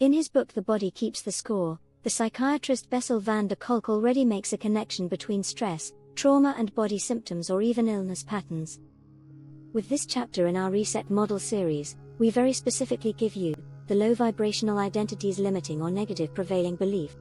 In his book The Body Keeps the Score, the psychiatrist Bessel van der Kolk already makes a connection between stress, trauma and body symptoms or even illness patterns. With this chapter in our Reset Model series, we very specifically give you the Low Vibrational Identities Limiting or Negative Prevailing Belief,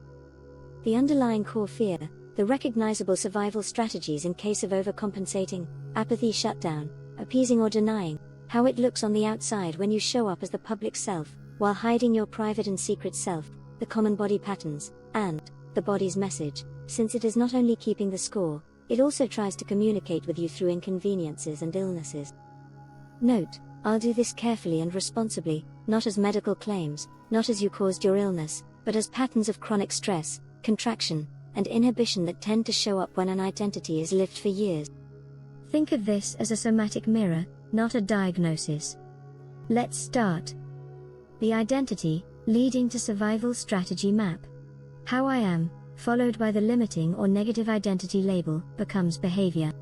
the underlying core fear, the recognizable survival strategies in case of overcompensating, apathy shutdown, appeasing or denying, how it looks on the outside when you show up as the public self, while hiding your private and secret self, the common body patterns, and the body's message, since it is not only keeping the score, it also tries to communicate with you through inconveniences and illnesses. Note, I'll do this carefully and responsibly, not as medical claims, not as you caused your illness, but as patterns of chronic stress, contraction, and inhibition that tend to show up when an identity is lived for years. Think of this as a somatic mirror, not a diagnosis. Let's start. The identity, leading to survival strategy map. How I am, followed by the limiting or negative identity label, becomes behavior.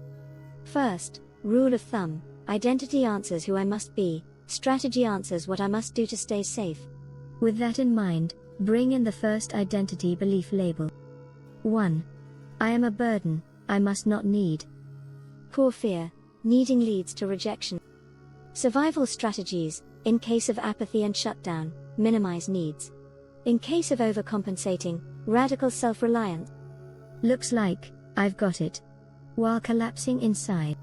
First, rule of thumb, identity answers who I must be, strategy answers what I must do to stay safe. With that in mind, bring in the first identity belief label. 1. I am a burden, I must not need. Core fear, needing leads to rejection. Survival strategies, in case of apathy and shutdown, minimize needs. In case of overcompensating, radical self-reliance. Looks like, I've got it. While collapsing inside.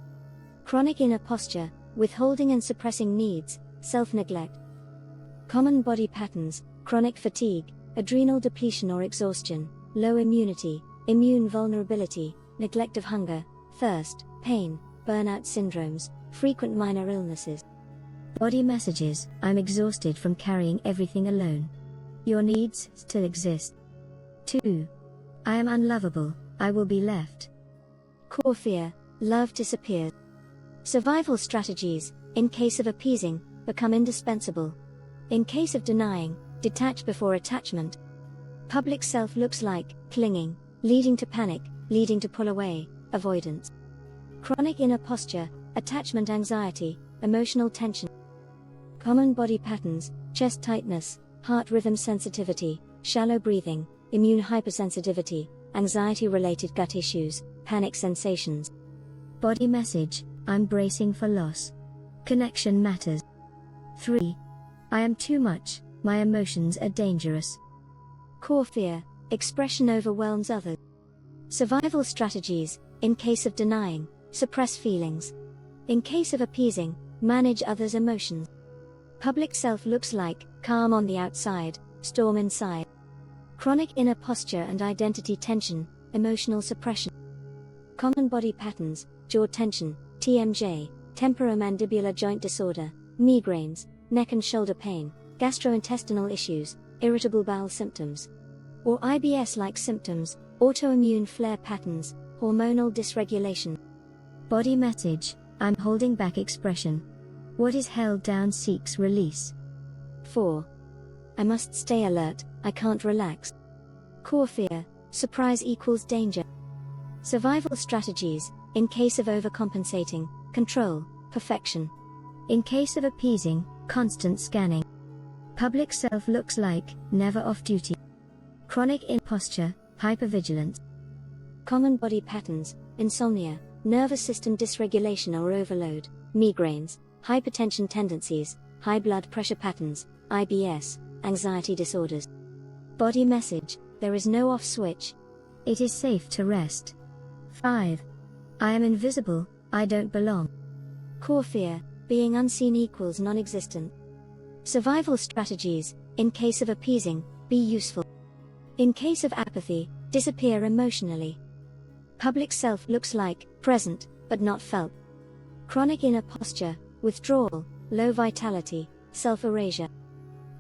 Chronic inner posture, withholding and suppressing needs, self-neglect. Common body patterns, chronic fatigue, adrenal depletion or exhaustion, low immunity, immune vulnerability, neglect of hunger, thirst, pain, burnout syndromes, frequent minor illnesses. Body messages, I'm exhausted from carrying everything alone. Your needs still exist. 2. I am unlovable, I will be left. Core fear, love disappears. Survival strategies, in case of appeasing, become indispensable. In case of denying, detach before attachment. Public self looks like clinging, leading to panic, leading to pull away, avoidance. Chronic inner posture, attachment anxiety, emotional tension. Common body patterns, chest tightness, heart rhythm sensitivity, shallow breathing, immune hypersensitivity, anxiety-related gut issues, panic sensations. Body message, I'm bracing for loss. Connection matters. 3. I am too much, my emotions are dangerous. Core fear, expression overwhelms others. Survival strategies, in case of denying, suppress feelings. In case of appeasing, manage others' emotions. Public self looks like calm on the outside, storm inside. Chronic inner posture and identity tension, emotional suppression. Common body patterns, jaw tension, TMJ, temporomandibular joint disorder, migraines, neck and shoulder pain, gastrointestinal issues, irritable bowel symptoms. Or IBS-like symptoms, autoimmune flare patterns, hormonal dysregulation. Body message, I'm holding back expression. What is held down seeks release. 4. I must stay alert, I can't relax. Core fear, surprise equals danger. Survival strategies, in case of overcompensating, control, perfection. In case of appeasing, constant scanning. Public self looks like, never off duty. Chronic inner posture, hypervigilance. Common body patterns, insomnia, nervous system dysregulation or overload, migraines, hypertension tendencies, high blood pressure patterns, IBS, anxiety disorders. Body message, there is no off switch. It is safe to rest. 5. I am invisible, I don't belong. Core fear, being unseen equals non-existent. Survival strategies, in case of appeasing, be useful. In case of apathy, disappear emotionally. Public self looks like present, but not felt. Chronic inner posture, withdrawal, low vitality, self-erasure.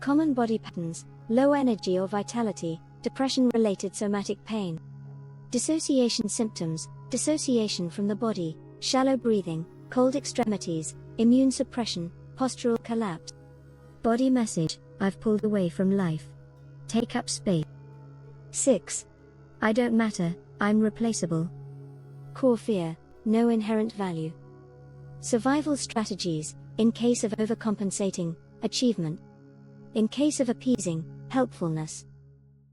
Common body patterns, low energy or vitality, depression-related somatic pain. Dissociation symptoms, dissociation from the body, shallow breathing, cold extremities, immune suppression, postural collapse. Body message, I've pulled away from life. Take up space. 6. I don't matter, I'm replaceable. Core fear, no inherent value. Survival strategies, in case of overcompensating, achievement. In case of appeasing, helpfulness.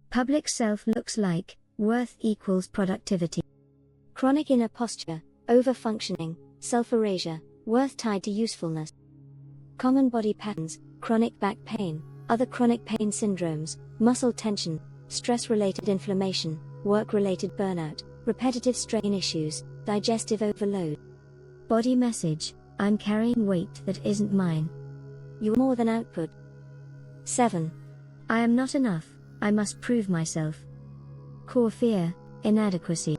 Public self looks like, worth equals productivity. Chronic inner posture, over-functioning, self-erasure, worth tied to usefulness. Common body patterns, chronic back pain, other chronic pain syndromes, muscle tension, stress-related inflammation, work-related burnout, repetitive strain issues, digestive overload. Body message, I'm carrying weight that isn't mine. You're more than output. 7. I am not enough, I must prove myself. Core fear, inadequacy.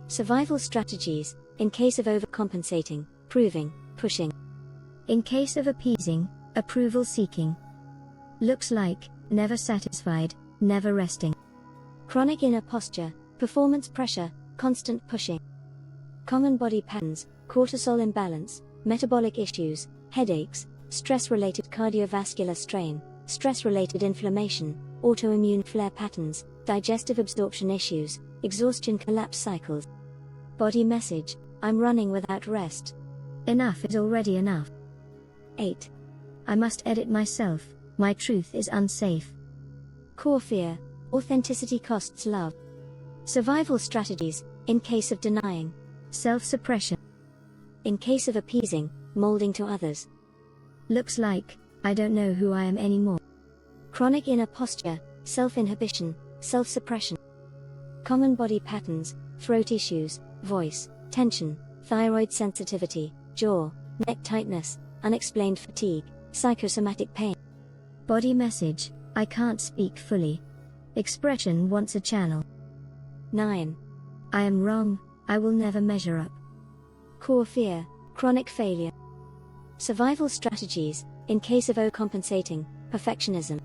Survival strategies, in case of overcompensating, proving, pushing. In case of appeasing, approval seeking. Looks like, never satisfied, never resting. Chronic inner posture, performance pressure, constant pushing. Common body patterns, cortisol imbalance, metabolic issues, headaches, stress-related cardiovascular strain, stress-related inflammation, autoimmune flare patterns, digestive absorption issues, exhaustion collapse cycles. Body message, I'm running without rest. Enough is already enough. 8. I must edit myself, my truth is unsafe. Core fear, authenticity costs love. Survival strategies, in case of denying. Self-suppression. In case of appeasing, molding to others. Looks like, I don't know who I am anymore. Chronic inner posture, self-inhibition, self-suppression. Common body patterns, throat issues, voice, tension, thyroid sensitivity, jaw, neck tightness, unexplained fatigue, psychosomatic pain. Body message, I can't speak fully. Expression wants a channel. 9. I am wrong, I will never measure up. Core fear, chronic failure. Survival strategies, in case of overcompensating, perfectionism.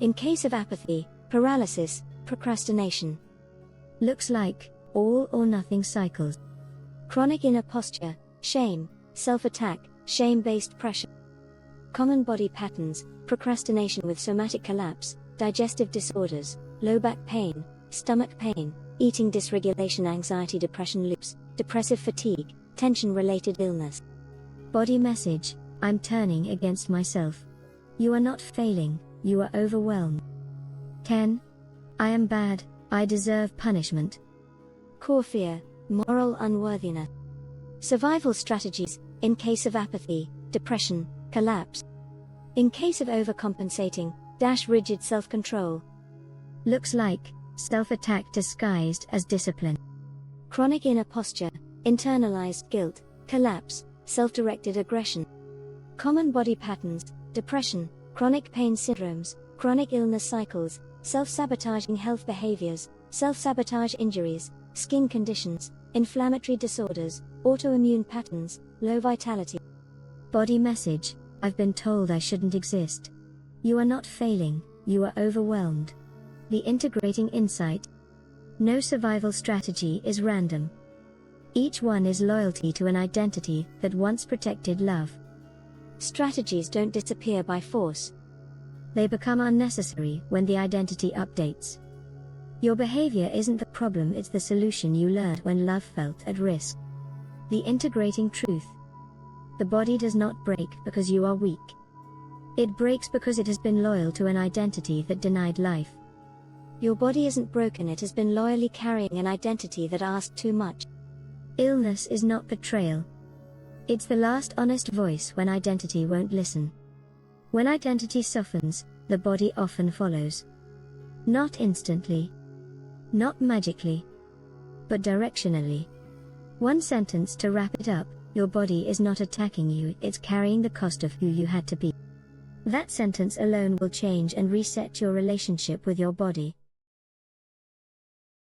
In case of apathy, paralysis, procrastination. Looks like, all or nothing cycles. Chronic inner posture, shame, self-attack, shame-based pressure. Common body patterns, procrastination with somatic collapse, digestive disorders, low back pain, stomach pain, eating dysregulation, anxiety, depression loops, depressive fatigue, tension-related illness. Body message, I'm turning against myself. You are not failing, you are overwhelmed. 10. I am bad, I deserve punishment. Core fear, moral unworthiness. Survival strategies, in case of apathy, depression, collapse. In case of overcompensating, rigid self-control. Looks like, self-attack disguised as discipline. Chronic inner posture, internalized guilt, collapse, self-directed aggression. Common body patterns, depression, chronic pain syndromes, chronic illness cycles, self-sabotaging health behaviors, self-sabotage injuries, skin conditions, inflammatory disorders, autoimmune patterns, low vitality. Body message, I've been told I shouldn't exist. You are not failing, you are overwhelmed. The integrating insight. No survival strategy is random. Each one is loyalty to an identity that once protected love. Strategies don't disappear by force. They become unnecessary when the identity updates. Your behavior isn't the problem, it's the solution you learned when love felt at risk. The integrating truth. The body does not break because you are weak. It breaks because it has been loyal to an identity that denied life. Your body isn't broken, it has been loyally carrying an identity that asked too much. Illness is not betrayal. It's the last honest voice when identity won't listen. When identity softens, the body often follows. Not instantly. Not magically. But directionally. One sentence to wrap it up, your body is not attacking you, it's carrying the cost of who you had to be. That sentence alone will change and reset your relationship with your body.